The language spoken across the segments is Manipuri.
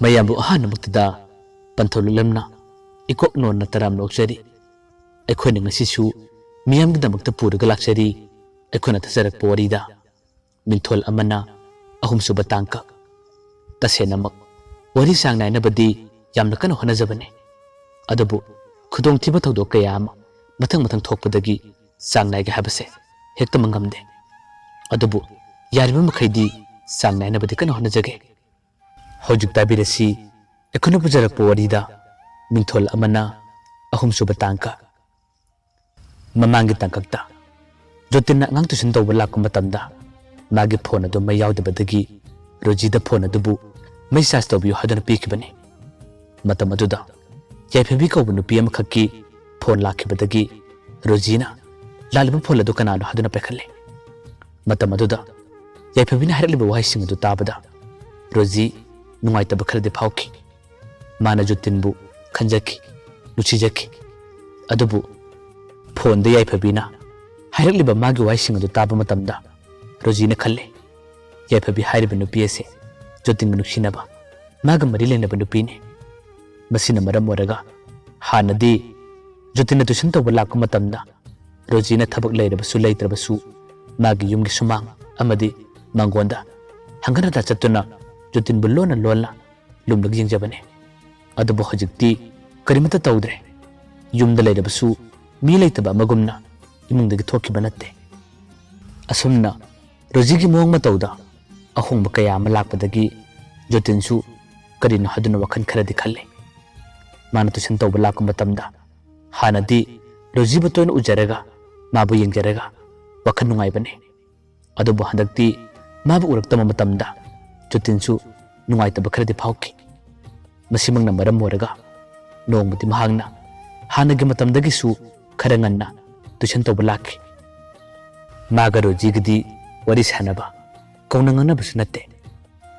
ꯃꯌꯥꯝꯕꯨ ꯑꯍꯥꯟꯕꯃꯛꯇꯗ ꯄꯟꯊꯧꯂꯝꯅ ꯏꯀꯣꯛ ꯅꯣꯟꯅ ꯇꯔꯥꯝ ꯅꯣꯛꯆꯔꯤ ꯑꯩꯈꯣꯏꯅ ꯉꯁꯤꯁꯨ ꯃꯤꯌꯥꯝꯒꯤꯗꯃꯛꯇ ꯄꯨꯔꯒ ꯂꯥꯛꯆꯔꯤ ꯑꯩꯈꯣꯏꯅ ꯊꯥꯖꯔꯛꯄ ꯋꯥꯔꯤꯗ ꯃꯤꯡꯊꯣꯜ ꯑꯃꯅ ꯑꯍꯨꯝꯁꯨꯕ ꯇꯥꯡꯀꯛ ꯇꯁꯦꯡꯅꯃꯛ ꯋꯥꯔꯤ ꯆꯥꯡ ꯅꯥꯏꯅꯕꯗꯤ ꯌꯥꯝꯅ ꯀꯟꯅ ꯍꯣꯠꯅꯖꯕꯅꯤ ꯑꯗꯨꯕꯨ ꯈꯨꯗꯣꯡꯊꯤꯕ ꯊꯧꯗꯣꯛ ꯀꯌꯥ ꯑꯃ ꯃꯊꯪ ꯊꯣꯛꯄꯗꯒꯤ ꯆꯥꯡ ꯅꯥꯏꯒꯦ ꯍꯥꯏꯕꯁꯦ ꯍꯦꯛꯇꯃꯛ ꯉꯝꯗꯦ ꯑꯗꯨꯕꯨ ꯌꯥꯔꯤꯕ ꯃꯈꯩꯗꯤ ꯆꯥꯡ ꯅꯥꯏꯅꯕꯗꯤ ꯀꯟꯅ ꯍꯣꯠꯅꯖꯒꯦ ꯍꯧꯖꯤꯛ ꯇꯥꯕꯤꯔꯁꯤ ꯑꯩꯈꯣꯏꯅ ꯄꯨꯖꯔꯛꯄ ꯋꯥꯔꯤꯗ ꯃꯤꯡꯊꯣꯜ ꯑꯃꯅ ꯑꯍꯨꯝꯁꯨꯕ ꯇꯥꯡꯀꯛ ꯃꯃꯥꯡꯒꯤ ꯇꯥꯡꯀꯛꯇ ꯖꯣꯇꯤꯟꯅ ꯑꯉꯥꯡ ꯇꯨꯏꯁꯟ ꯇꯧꯕ ꯂꯥꯛꯄ ꯃꯇꯝꯗ ꯃꯥꯒꯤ ꯐꯣꯟ ꯑꯗꯨ ꯃꯩ ꯌꯥꯎꯗꯕꯗꯒꯤ ꯔꯣꯖꯤꯗ ꯐꯣꯟ ꯑꯗꯨꯕꯨ ꯃꯩ ꯆꯥꯔꯖ ꯇꯧꯕꯤꯌꯨ ꯍꯥꯏꯗꯨꯅ ꯄꯤꯈꯤꯕꯅꯤ ꯃꯇꯝ ꯑꯗꯨꯗ ꯌꯥꯏꯐꯕꯤ ꯀꯧꯕ ꯅꯨꯄꯤ ꯑꯃꯈꯛꯀꯤ ꯐꯣꯟ ꯂꯥꯛꯈꯤꯕꯗꯒꯤ ꯔꯣꯖꯤꯅ ꯂꯥꯛꯂꯤꯕ ꯐꯣꯟ ꯑꯗꯨ ꯀꯅꯥꯅꯣ ꯍꯥꯏꯗꯨꯅ ꯄꯥꯏꯈꯠꯂꯦ ꯃꯇꯝ ꯑꯗꯨꯗ ꯌꯥꯏꯐꯕꯤꯅ ꯍꯥꯏꯔꯛꯂꯤꯕ ꯋꯥꯍꯩꯁꯤꯡ ꯑꯗꯨ ꯇꯥꯕꯗ ꯔꯣꯖꯤ ꯅꯨꯡꯉꯥꯏꯇꯕ ꯈꯔꯗꯤ ꯐꯥꯎꯈꯤ ꯃꯥꯅ ꯖꯣꯇꯤꯟꯕꯨ ꯈꯟꯖꯈꯤ ꯅꯨꯡꯁꯤꯖꯈꯤ ꯑꯗꯨꯕꯨ ꯐꯣꯟꯗ ꯌꯥꯏꯐꯕꯤꯅ ꯍꯥꯏꯔꯛꯂꯤꯕ ꯃꯥꯒꯤ ꯋꯥꯍꯩꯁꯤꯡ ꯑꯗꯨ ꯇꯥꯕ ꯃꯇꯝꯗ ꯔꯣꯖꯤꯅ ꯈꯜꯂꯦ ꯌꯥꯏꯐꯕꯤ ꯍꯥꯏꯔꯤꯕ ꯅꯨꯄꯤ ꯑꯁꯤ ꯖꯣꯇꯤꯟꯕꯨ ꯅꯨꯡꯁꯤꯅꯕ ꯃꯥꯒ ꯃꯔꯤ ꯂꯩꯅꯕ ꯅꯨꯄꯤꯅꯤ ꯃꯁꯤꯅ ꯃꯔꯝ ꯑꯣꯏꯔꯒ ꯍꯥꯟꯅꯗꯤ ꯖꯣꯇꯤꯟꯅ ꯇꯨꯏꯁꯟ ꯇꯧꯕ ꯂꯥꯛꯄ ꯃꯇꯝꯗ ꯔꯣꯖꯤꯅ ꯊꯕꯛ ꯂꯩꯔꯕꯁꯨ ꯂꯩꯇ꯭ꯔꯕꯁꯨ ꯃꯥꯒꯤ ꯌꯨꯝꯒꯤ ꯁꯨꯃꯥꯡ ꯑꯃꯗꯤ ꯃꯥꯡꯒꯣꯟꯗ ꯍꯪꯒꯠ ꯍꯟꯗꯥ ꯆꯠꯇꯨꯅ ꯖꯣꯇꯤꯟꯕꯨ ꯂꯣꯟꯅ ꯂꯨꯝꯂꯒ ꯌꯦꯡꯖꯕꯅꯤ ꯑꯗꯨꯕꯨ ꯍꯧꯖꯤꯛꯇꯤ ꯀꯔꯤꯃꯠꯇ ꯇꯧꯗ꯭ꯔꯦ ꯌꯨꯝꯗ ꯂꯩꯔꯕꯁꯨ ꯃꯤ ꯂꯩꯇꯕ ꯑꯃꯒꯨꯝꯅ ꯏꯃꯨꯡꯗꯒꯤ ꯊꯣꯛꯈꯤꯕ ꯅꯠꯇꯦ ꯑꯁꯨꯝꯅ ꯔꯣꯖꯤꯒꯤ ꯃꯑꯣꯡ ꯃꯇꯧꯗ ꯑꯍꯣꯡꯕ ꯀꯌꯥ ꯑꯃ ꯂꯥꯛꯄꯗꯒꯤ ꯖꯣꯇꯤꯟꯁꯨ ꯀꯔꯤꯅꯣ ꯍꯥꯏꯗꯨꯅ ꯋꯥꯈꯜ ꯈꯔꯗꯤ ꯈꯜꯂꯦ ꯃꯥꯅ ꯇꯨꯏꯁꯟ ꯇꯧꯕ ꯂꯥꯛꯄ ꯃꯇꯝꯗ ꯍꯥꯟꯅꯗꯤ ꯔꯣꯖꯤꯕꯨ ꯇꯣꯏꯅ ꯎꯖꯔꯒ ꯃꯥꯕꯨ ꯌꯦꯡꯖꯔꯒ ꯋꯥꯈꯜ ꯅꯨꯡꯉꯥꯏꯕꯅꯤ ꯑꯗꯨꯕꯨ ꯍꯟꯗꯛꯇꯤ ꯃꯥꯕꯨ ꯎꯔꯛꯇꯕ ꯃꯇꯝꯗ ꯖꯣꯇꯤꯟꯁꯨ ꯅꯨꯡꯉꯥꯏꯇꯕ ꯈꯔꯗꯤ ꯐꯥꯎꯈꯤ ꯃꯁꯤꯃꯛꯅ ꯃꯔꯝ ꯑꯣꯏꯔꯒ ꯅꯣꯡꯃꯗꯤ ꯃꯍꯥꯛꯅ ꯍꯥꯟꯅꯒꯤ ꯃꯇꯝꯗꯒꯤꯁꯨ ꯈꯔ ꯉꯟꯅ ꯇꯨꯏꯁꯟ ꯇꯧꯕ ꯂꯥꯛꯈꯤ ꯃꯥꯒ ꯔꯣꯖꯤꯒꯗꯤ ꯋꯥꯔꯤ ꯁꯥꯟꯅꯕ ꯀꯧꯅ ꯉꯥꯡꯅꯕꯁꯨ ꯅꯠꯇꯦ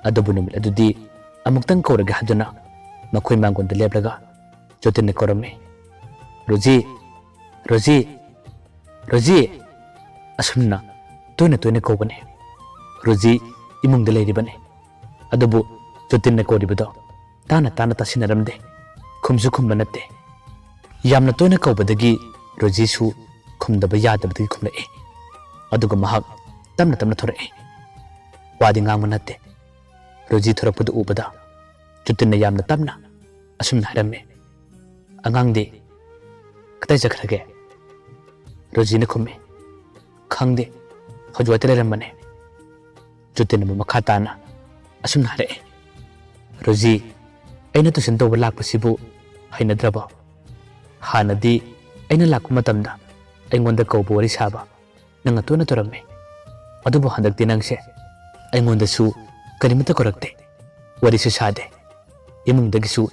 ꯑꯗꯨꯕꯨ ꯅꯨꯃꯤꯠ ꯑꯗꯨꯗꯤ ꯑꯃꯨꯛꯇꯪ ꯀꯧꯔꯒꯦ ꯍꯥꯏꯗꯨꯅ ꯃꯈꯣꯏ ꯃꯥꯡꯒꯣꯟꯗ ꯂꯦꯞꯂꯒ ꯖꯣꯇꯤꯟꯅ ꯀꯧꯔꯝꯃꯤ ꯔꯣꯖꯤ ꯔꯣꯖꯤ ꯔꯣꯖꯤ ꯑꯁꯨꯝꯅ ꯇꯣꯏꯅ ꯀꯧꯕꯅꯤ ꯔꯣꯖꯤ ꯏꯃꯨꯡꯗ ꯂꯩꯔꯤꯕꯅꯤ ꯑꯗꯨꯕꯨ ꯖꯣꯇꯤꯟꯅ ꯀꯧꯔꯤꯕꯗꯣ ꯇꯥꯅ ꯇꯥꯁꯤꯟꯅꯔꯝꯗꯦ ꯈꯨꯝꯁꯨ ꯈꯨꯝꯕ ꯅꯠꯇꯦ ꯌꯥꯝꯅ ꯇꯣꯏꯅ ꯀꯧꯕꯗꯒꯤ ꯔꯣꯖꯤꯁꯨ ꯈꯨꯝꯗꯕ ꯌꯥꯗꯕꯗꯒꯤ ꯈꯨꯝꯂꯛꯏ ꯑꯗꯨꯒ ꯃꯍꯥꯛ ꯇꯞꯅ ꯊꯣꯔꯛꯏ ꯋꯥꯗꯤ ꯉꯥꯡꯕ ꯅꯠꯇꯦ ꯔꯣꯖꯤ ꯊꯣꯔꯛꯄꯗꯨ ꯎꯕꯗ ꯖꯣꯇꯤꯟꯅ ꯌꯥꯝꯅ ꯇꯞꯅ ꯑꯁꯨꯝꯅ ꯍꯥꯏꯔꯝꯃꯤ ꯑꯉꯥꯡꯗꯤ ꯀꯗꯥꯏ ꯆꯠꯈ꯭ꯔꯒꯦ ꯔꯣꯖꯤꯅ ꯈꯨꯝꯃꯤ ꯈꯪꯗꯦ ꯍꯧꯖꯤꯛꯋꯥꯏꯗ ꯂꯩꯔꯝꯕꯅꯦ ꯖꯣꯇꯤꯟꯅ ꯃꯈꯥ ꯇꯥꯅ ꯑꯁꯨꯝꯅ ꯍꯥꯏꯔꯛꯏ ꯔꯣꯖꯤ ꯑꯩꯅ ꯇꯨꯏꯁꯟ ꯇꯧꯕ ꯂꯥꯛꯄꯁꯤꯕꯨ ꯍꯩꯅꯗ꯭ꯔꯕꯣ ꯍꯥꯟꯅꯗꯤ ꯑꯩꯅ ꯂꯥꯛꯄ ꯃꯇꯝꯗ ꯑꯩꯉꯣꯟꯗ ꯀꯧꯕ ꯋꯥꯔꯤ ꯁꯥꯕ ꯅꯪꯅ ꯇꯣꯏꯅ ꯇꯧꯔꯝꯃꯤ ꯑꯗꯨꯕꯨ ꯍꯟꯗꯛꯇꯤ ꯅꯪꯁꯦ ꯑꯩꯉꯣꯟꯗꯁꯨ ꯀꯔꯤꯃꯠꯇ ꯀꯧꯔꯛꯇꯦ ꯋꯥꯔꯤꯁꯨ ꯁꯥꯗꯦ ꯏꯃꯨꯡꯗꯒꯤꯁꯨ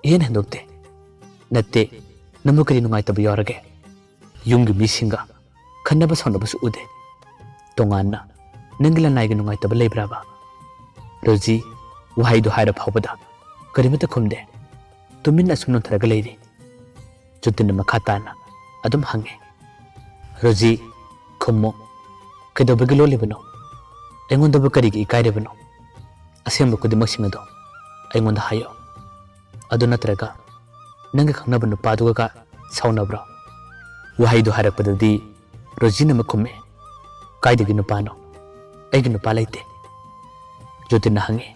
ꯏꯍꯦꯟ ꯍꯦꯟꯗꯣꯛꯇꯦ ꯅꯠꯇꯦ ꯅꯪꯕꯨ ꯀꯔꯤ ꯅꯨꯡꯉꯥꯏꯇꯕ ꯌꯥꯎꯔꯒꯦ ꯌꯨꯝꯒꯤ ꯃꯤꯁꯤꯡꯒ ꯈꯟꯅꯕ ꯁꯥꯎꯅꯕꯁꯨ ꯎꯗꯦ ꯇꯣꯉꯥꯟꯅ ꯅꯪꯒꯤ ꯂꯅꯥꯏꯒꯤ ꯅꯨꯡꯉꯥꯏꯇꯕ ꯂꯩꯕ꯭ꯔꯥꯕ ꯔꯣꯖꯤ ꯋꯥꯍꯩꯗꯨ ꯍꯥꯏꯔ ꯐꯥꯎꯕꯗ ꯀꯔꯤꯃꯠꯇ ꯈꯨꯝꯗꯦ ꯇꯨꯃꯤꯟꯅ ꯑꯁꯨꯝ ꯅꯣꯟꯊꯔꯒ ꯂꯩꯔꯤ ꯖꯣꯇꯤꯟꯅ ꯃꯈꯥ ꯇꯥꯅ ꯑꯗꯨꯝ ꯍꯪꯉꯤ ꯔꯣꯖꯤ ꯈꯨꯝꯃꯣ ꯀꯩꯗꯧꯕꯒꯤ ꯂꯣꯜꯂꯤꯕꯅꯣ ꯑꯩꯉꯣꯟꯗꯕꯨ ꯀꯔꯤꯒꯤ ꯏꯀꯥꯏꯔꯤꯕꯅꯣ ꯑꯁꯦꯡꯕ ꯈꯨꯗꯤꯡꯃꯛꯁꯤꯡ ꯑꯗꯣ ꯑꯩꯉꯣꯟꯗ ꯍꯥꯏꯌꯣ ꯑꯗꯨ ꯅꯠꯇ꯭ꯔꯒ ꯅꯪꯒ ꯈꯪꯅꯕ ꯅꯨꯄꯥꯗꯨꯒ ꯁꯥꯎꯅꯕ꯭ꯔꯣ ꯋꯥꯍꯩꯗꯨ ꯍꯥꯏꯔꯛꯄꯗꯗꯤ ꯔꯣꯖꯤꯅ ꯑꯃꯨꯛ ꯈꯨꯝꯃꯤ ꯀꯥꯏꯗꯒꯤ ꯅꯨꯄꯥꯅꯣ ꯑꯩꯒꯤ ꯅꯨꯄꯥ ꯂꯩꯇꯦ ꯖꯣꯇꯤꯟꯅ ꯍꯪꯉꯤ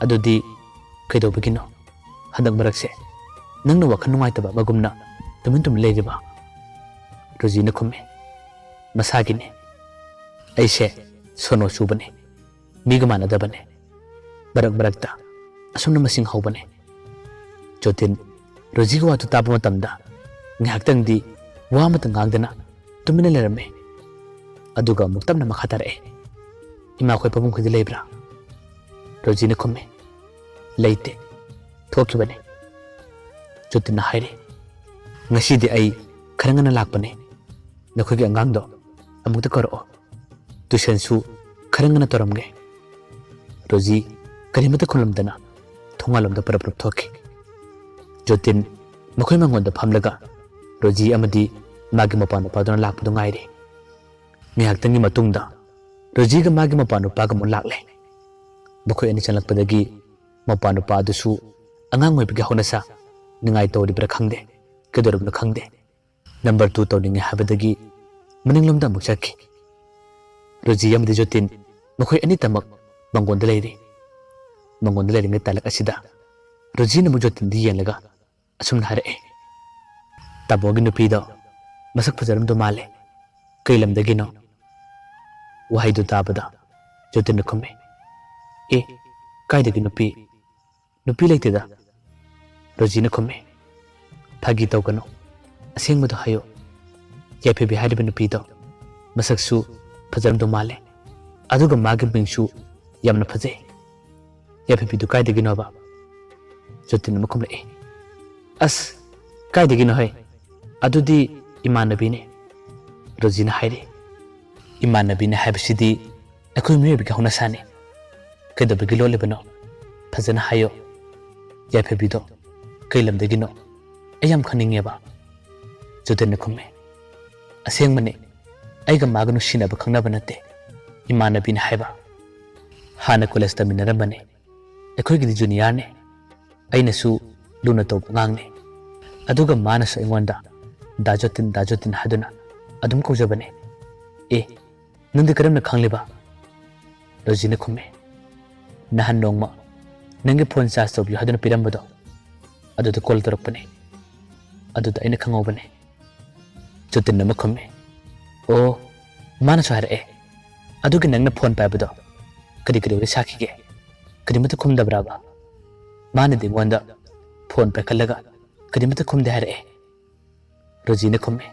ꯑꯗꯨꯗꯤ ꯀꯩꯗꯧꯕꯒꯤꯅꯣ ꯍꯟꯗꯛ ꯃꯔꯛꯁꯦ ꯅꯪꯅ ꯋꯥꯈꯜ ꯅꯨꯡꯉꯥꯏꯇꯕ ꯑꯃꯒꯨꯝꯅ ꯇꯨꯃꯤꯟ ꯂꯩꯔꯤꯕ ꯔꯣꯖꯤꯅ ꯈꯨꯝꯃꯤ ꯃꯁꯥꯒꯤꯅꯤ ꯑꯩꯁꯦ ꯁꯣꯅꯣ ꯆꯨꯕꯅꯤ ꯃꯤꯒ ꯃꯥꯟꯅꯗꯕꯅꯤ ꯃꯔꯛꯇ ꯑꯁꯨꯝꯅ ꯃꯁꯤꯡ ꯍꯧꯕꯅꯤ ꯖꯣꯇꯤꯟ ꯔꯣꯖꯤꯒꯤ ꯋꯥꯗꯨ ꯇꯥꯕ ꯃꯇꯝꯗ ꯉꯥꯏꯍꯥꯛꯇꯪꯗꯤ ꯋꯥ ꯑꯃꯇ ꯉꯥꯡꯗꯅ ꯇꯨꯃꯤꯟꯅ ꯂꯩꯔꯝꯃꯤ ꯑꯗꯨꯒ ꯑꯃꯨꯛ ꯇꯞꯅ ꯃꯈꯥ ꯇꯥꯔꯛꯏ ꯏꯃꯥꯈꯣꯏ ꯄꯥꯕꯨꯡꯈꯣꯏꯗꯤ ꯂꯩꯕ꯭ꯔꯥ ꯔꯣꯖꯤꯅ ꯈꯨꯝꯃꯤ ꯂꯩꯇꯦ ꯊꯣꯛꯈꯤꯕꯅꯤ ꯖꯣꯇꯤꯟꯅ ꯍꯥꯏꯔꯤ ꯉꯁꯤꯗꯤ ꯑꯩ ꯈꯔ ꯉꯟꯅ ꯂꯥꯛꯄꯅꯤ ꯅꯈꯣꯏꯒꯤ ꯑꯉꯥꯡꯗꯣ ꯑꯃꯨꯛꯇ ꯀꯧꯔꯛꯑꯣ ꯇꯨꯏꯁꯟꯁꯨ ꯈꯔ ꯉꯟꯅ ꯇꯧꯔꯝꯒꯦ ꯔꯣꯖꯤ ꯀꯔꯤꯃꯠꯇ ꯈꯨꯝꯂꯝꯗꯅ ꯊꯣꯡꯒꯥꯜꯂꯣꯝꯗ ꯄꯨꯔꯞ ꯊꯣꯛꯈꯤ ꯖꯣꯇꯤꯟ ꯃꯈꯣꯏ ꯃꯥꯡꯒꯣꯟꯗ ꯐꯝꯂꯒ ꯔꯣꯖꯤ ꯑꯃꯗꯤ ꯃꯥꯒꯤ ꯃꯄꯥꯅꯨꯄꯥꯗꯨꯅ ꯂꯥꯛꯄꯗꯨ ꯉꯥꯏꯔꯤ ꯉꯥꯏꯍꯥꯛꯇꯪꯒꯤ ꯃꯇꯨꯡꯗ ꯔꯣꯖꯤꯒ ꯃꯥꯒꯤ ꯃꯄꯥꯅꯨꯄꯥꯒ ꯑꯃꯨꯛ ꯂꯥꯛꯂꯦ ꯃꯈꯣꯏ ꯑꯅꯤ ꯆꯪꯂꯛꯄꯗꯒꯤ Mapa nupa adusu angang oibagi honasa ningai tawribra khangde kedorubna khangde. Number 2 tawningi habadagi maninglomda amuk chakki. Roji amadi Jotin makhoi ani tamak mangonda leiri. Mangonda leiri ngai talak asida Roji na Jotin di yelaga asum harae. Tabogi nupido masak fajaramdo male kailamdagino. Wahaidu tabada Jotin na khume. E kaidagi nupi leiteda. Roji na khume. Phagi tawgano asengmado hayo. Yaiphebi hariba nupido masaksu fajaramdo male aduga magi bingsu yamna faje. Yaiphebi du kaidagino ba Jotin na khumle. As kaidagino hai adudi imanabine. Roji na haire imanabine haibsidi akhoi miyobi ka honasani kedabagi lolebano fajana hayo. Yaiphebi do kailamdagino ayam khaningeba. Jotin na khume. Asengmane aiga maganu shinaba khangnaba nate imanabine haiba hana college taminarambane akhoi gidi junior ne ainasu luna to ngangne aduga manasu aingonda dajotin haduna adum kaujabane. E nandi karamna khangliba. Roji na khume. Nahan nongma nangi phone charge tobi haduna pirambado aduda call tarakpane aduda aina khangobane. Jotin na khume. Oh manasu harae aduga nangna phone paibado kadi wari sakhige kadimata khumdabraba. Manadi wanda phone paikhallaga kadimata khumde harae. Roji na khume.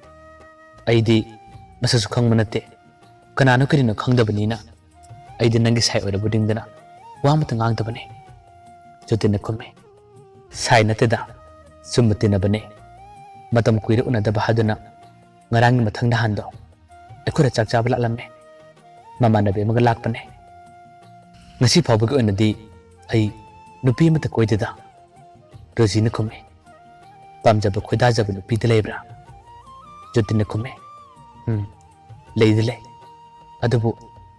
Aidi masasu khangma nate kanano karino khangdabanina aidi nangi sai orabudingdana wamata ngangdabane. Jotin na khume. Sai nateda summatinabane matam kuira unadaba haduna ngarang mathangda hando akhura chak chaba laklamme mamanabe amaga lakpane. Ngasi phawbagi onadi ai nupi mata koideda. Roji na khume. Pamjaba khoidajaba nupi de lebra. Jotin na khume. Leidile adubu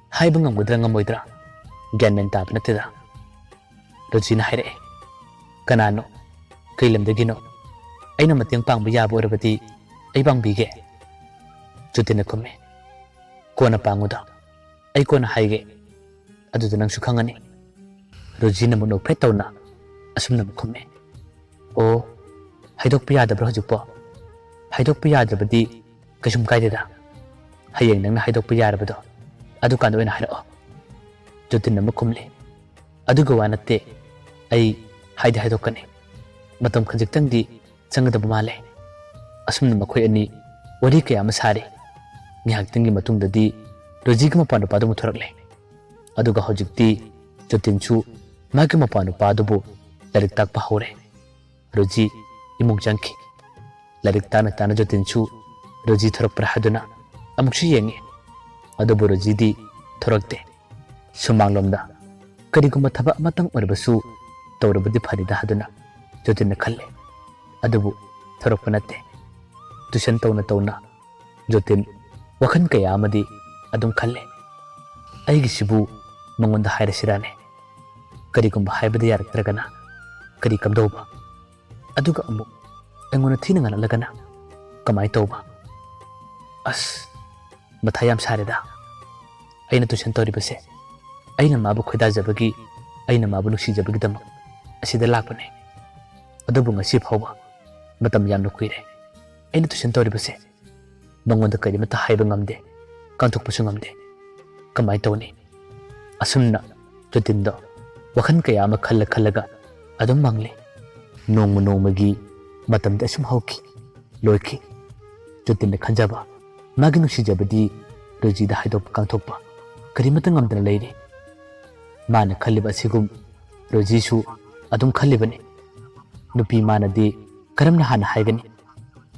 haiba ngamudra ngamoidra gyanmen tab nateda. Roji na haire kanano kailamdagino aina mateng pangba yaba orabadi ai pangbige. Jotin na khume. Kona panguda ai kona haige aduda nangsu khangani. Roji na muno phetawna asumna khume. O haidokpa yadabra hojukpo haidokpa yadrabadi kasum kaideda hayeng nangna haidokpa yarabado adu kando ena harao. Jotin na khumle. Aduga wanate ai haide haidokane matam khanjiktangdi changadaba male. Asumna makhoi ani wari kaya masare ngihaktangi matungdadi Roji ga mapanu padu muthorakle. Aduga hojikti Jotin chu magi mapanu padubu larik takpa hore. Roji imung jangki larik tana Jotin chu Roji thorakpra haduna amukshi yengi adubu Roji di thorakte. Sumanglomda karigumba thaba matang orbasu tawrabadi farida haduna Jotin na khalle adubu thorakpa natte. Tuition tawna Jotin wakhan kaya amadi adum khalle aigi sibu mangonda hairasirane karigumba haibada yaraktragana kari kamdauba aduga amu engona thina ngalagana kamai tauba. As mathayam sareda aina tuition tawribase aina mabu khoidajabagi aina mabu nuksijabagi damak asida lakpane. Adubu ngasi phawba matam yamna kuire aina tuition tawribase mangonda karimata haiba ngamde kanthokpasu ngamde kamai tawni. Asumna Jotin do wakhan kaya ama khallaga adum mangle. Nongmagi matamda asum hauki loiki. Jotin na khanjaba magi nuksijabadi Roji da haidokpa kanthokpa karimata ngamdana leiri. Mana khalliba asigum Roji su adum khallibane. Nupi manadi karamna hana haigani.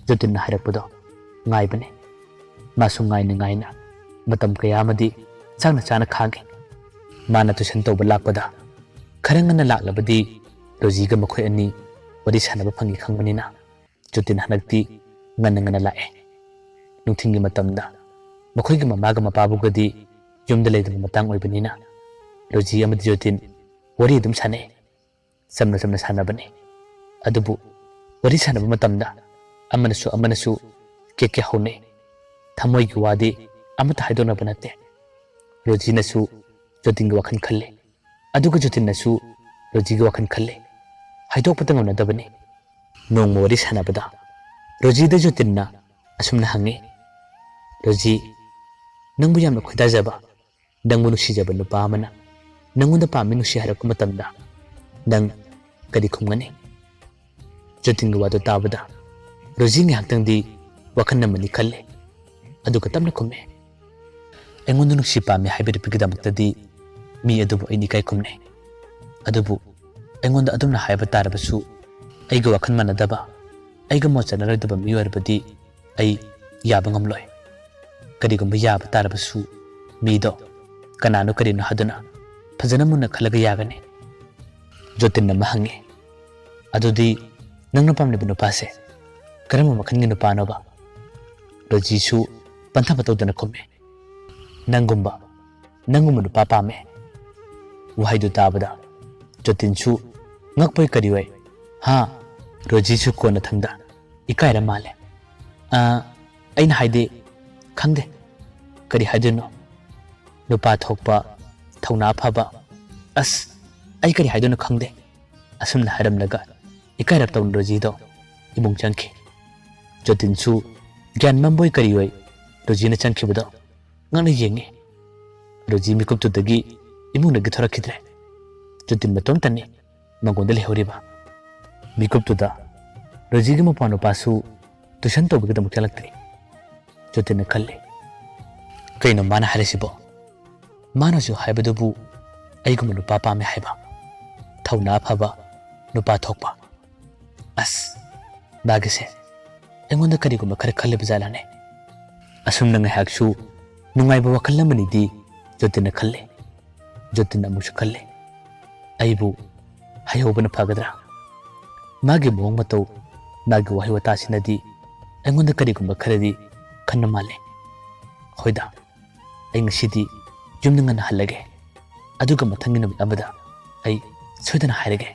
Jotin na hairakpado ngaibane. Masu ngaina matam kaya amadi chana khangi. Mana tuition tawba lakpada kharangana laklabadi Roji ga makhoi ani wari sanaba phangi khangbanina Jotin hanakti ngana lae. Nungthingi matamda makhoi ga mamaga mapabugadi yumda leidaba matang oibanina Roji amadi Jotin wari adum sane samna samna sanabani adubu wari sanaba matamda amanasu ke haune thamoi gi wadi amata haidona banate roji nasu joting wakan khalle aduga jotin nasu roji gi wakan khalle haidok patang na dabani nong wari sanabada roji da jotin na asumna hange roji nangbu yamna khoida jaba dangbu nusi jaba nupa amana nangunda pami nusi harak matamda dang kadi khumgani joting gi wado tabada roji ngi haktang di wakan namani khalle aduga tamna khumme engondu nusi pami haibir pigidamaktadi mi adubu aini kai khumne adubu engonda adumna haiba tarabasu aiga wakan manadaba aiga mochanaradaba miyorbadi ai yaba ngamloi karigumba yaba tarabasu mido kanano karino haduna fajana munna khalaga yagane jotinna mahange adudi nangna pamne binu pase karama makhangi no panoba rojisu pantha batodana khumme nangumba no papa me wahaidu tabada jotinsu ngakpoi kariwai ha rojisu kona thangda ikaira male aina haide khangde kari haideno nupa thokpa thongna phaba as ai kari haideno khangde asumna haramlaga ikairap tawn rojido imung changki jotinsu gyan mamboi kariwai rojina changkibado ngana yenge roji mikuptu dagi imung nagi thorakidre jotin matom tani mangonda lehoriba mikuptu da roji gi mapano pasu tuition tobigi da mukalaktri jotin khalle kaino mana harisibo mana ju haibadubu aigum nu papa me haiba thauna phaba nupa thokpa as bagise engonda kari gum khare khalle bijalane asum nang haksu nungai ba wakal lamani di jotin khalle jotin amusu khalle aibu hayobana phagadra magi mong matau magi wahi wata sinadi engonda kari gum khare di khanna male hoida ai ngasidi jumna ngana halage aduga mathangi namit amada ai soidana hairage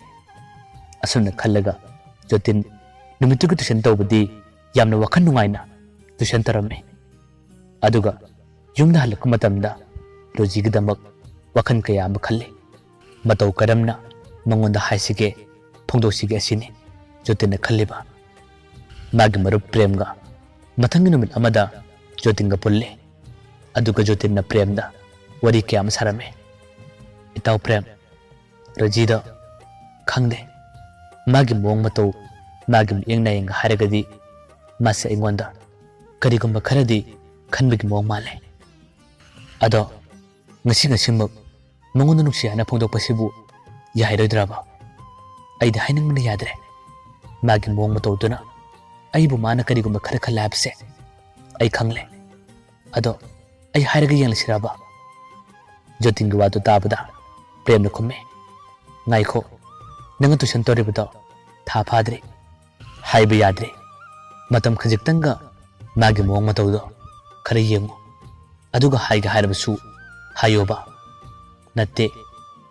asumna khallaga jotin numitugu tuition tawbadi yamna wakan nungaina tuition tarame aduga yumda halak matamda roji gidamak wakan kaya am khalle matau karamna mangonda haisige phongdosige asini jotin khalliba magi marup premga mathangi namit amada jotinga pulle aduga jotin na premda wari kya sarame itaw prem rajida khangde magi mong matau magi engna enga haragadi masa engonda karigumba kharadi khanbigi mong male ado ngasi mak mangonda nuksi ana phongdok pasibu yairoidraba aida hainang mana yadre magi mong matau duna aibu mana karigumba khara khalabse ai khangle ado ai hairaga yang siraba jotinga wadu tabada prem khumme ngaikho nanga tuition toribado tha phadre haiba yadre matam khajiktanga magi mong mataudo khara yengu aduga haiga hairabasu hayoba natte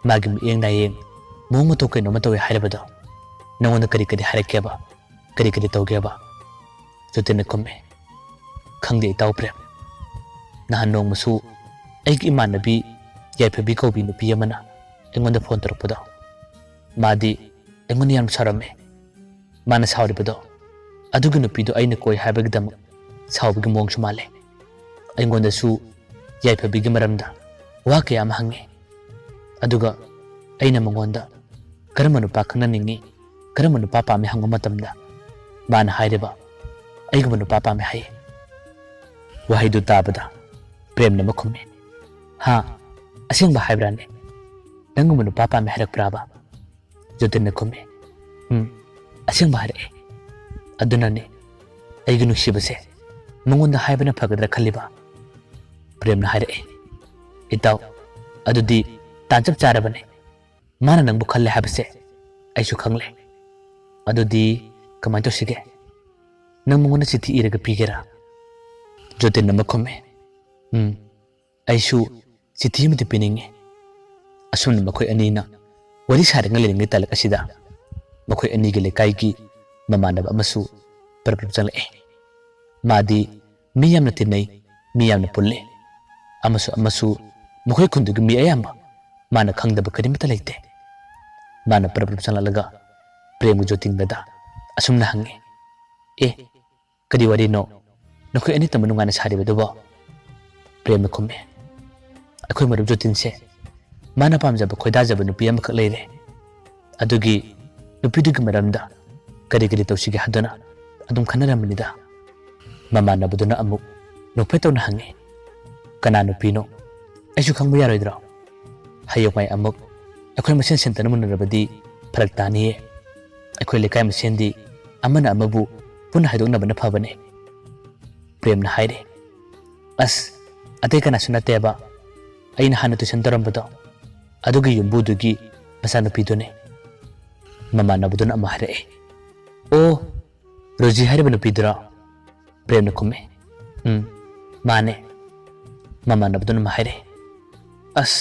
magi engna yeng mong matau kaino matawi hairabado nangonda kari harakeba kari tawgeba jotinna khumme khangde itaw prem nahan nong masu aigi imanabi yaifabi kaubi nupi amana engonda phone tarakpado madi engon yam sarame mana sauribado aduga nupido aina koi haibagdam saubigi mongsu male engonda su yaifabi gi maramda wa kaya hange aduga aina mangonda karamanu pakhna ningi karamanu papa me hangma matamda bana haireba aigumanu papa me hai wahaidu tabada prem na makhumme ha asing ba haibrane nangumanu papa me harak praba jotin na khumme asing ba hare aduna ne aigunu shibase mangonda haibana phagadra khaliba prem na hare itaw adudi tanjab charabane mana nangbu khalle habase aisu khangle adudi kamai to sige nang mangona chithi iraga pigera jotin na makhumme aisu chithi mati pininge asum na makhoi anina wari sarang ngalin talak asida makoy ani gi lekai gi mamanab amasu parap jang le madi miyam na tinai miyam na pulle amasu makoy kundu gi mi ayamba mana khangdaba karimta leite mana parap jang laga prem joting beda asumna hange kadi wari no nakoy ani tamanu ngana sari bedoba prem khome akoy marab jotin se mana pamjaba khoida jaba nupi am khak leire adugi nupi dugi maramda kadi tawsigi hadana adum khanaramnida mama na buduna amuk nokpe to na hange kana nupi no aisu khangbu yaroidra hayomai amuk akoy masen sentana munarabadi pharak tani akoy lekai masendi amana amabu pun haidokna bana phabane prem na haire as ate kana sunate ba aina hana tuition tarambudo adugi yumbudugi masana pidone mama na buduna amahare roji hari bana pidra prem na kume mane mama na buduna mahare as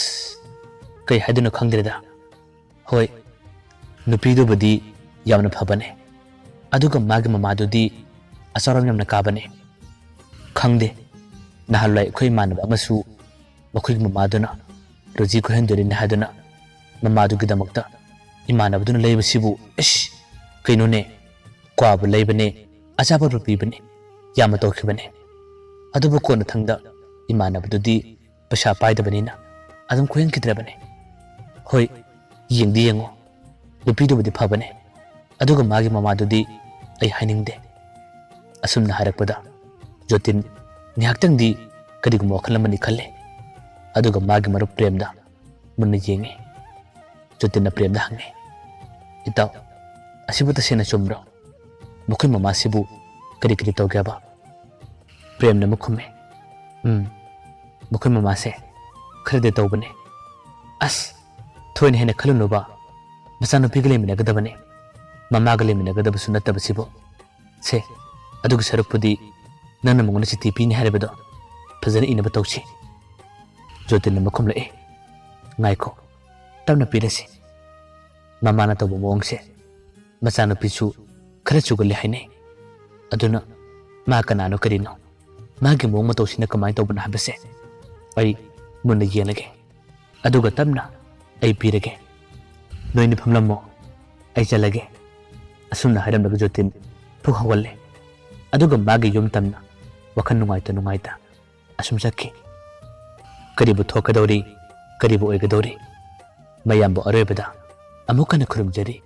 kai haduna khangdreda hoi nupidu badi yamna phabane aduga magi mama dudi asaram yamna kabane khangde nahalai khoi manaba amasu makhoi mama duna roji ko hendori na haduna mama dugi damakta imanaba duna leiba sibu kaino ne kwabu leibane achaba rupibane yama tokhibane adubu kona thangda imanaba dudi pasha paida banina adum khoyen kidrabane hoi yengdi yengo nupidu budi phabane aduga magi mama dudi ai hainingde asumna harakpada jotin nihaktang di kadigum wakhalamani khalle aduga magi maru premda munna yenge jotin na premda hange itaw asibuta sena chumra mukhoy mama sibu kadi tawgya ba premna mukhume mukhoy mama se khade tawbane as thoin hena khaluno ba masano pigale mina gadabane mama gale mina gadaba sunata basibo se adugu sarupudi nana mongona chiti pini haribado fazana ina batawchi jotin na makhum lae ngaiko tamna pirasi mama na tabu mongse masano pichu khara chugale haine aduna ma kanano karino magi mong matawsina kamai tawbana habase ai munna yenage aduga tamna ai pirage noini phamlammo ai chalage asumna haram daga jotin phu hawalle aduga magi yum tamna wakhan nungaita asum sakhi karibu thokadori karibu oigadori mayambo arebada amukana khurumjari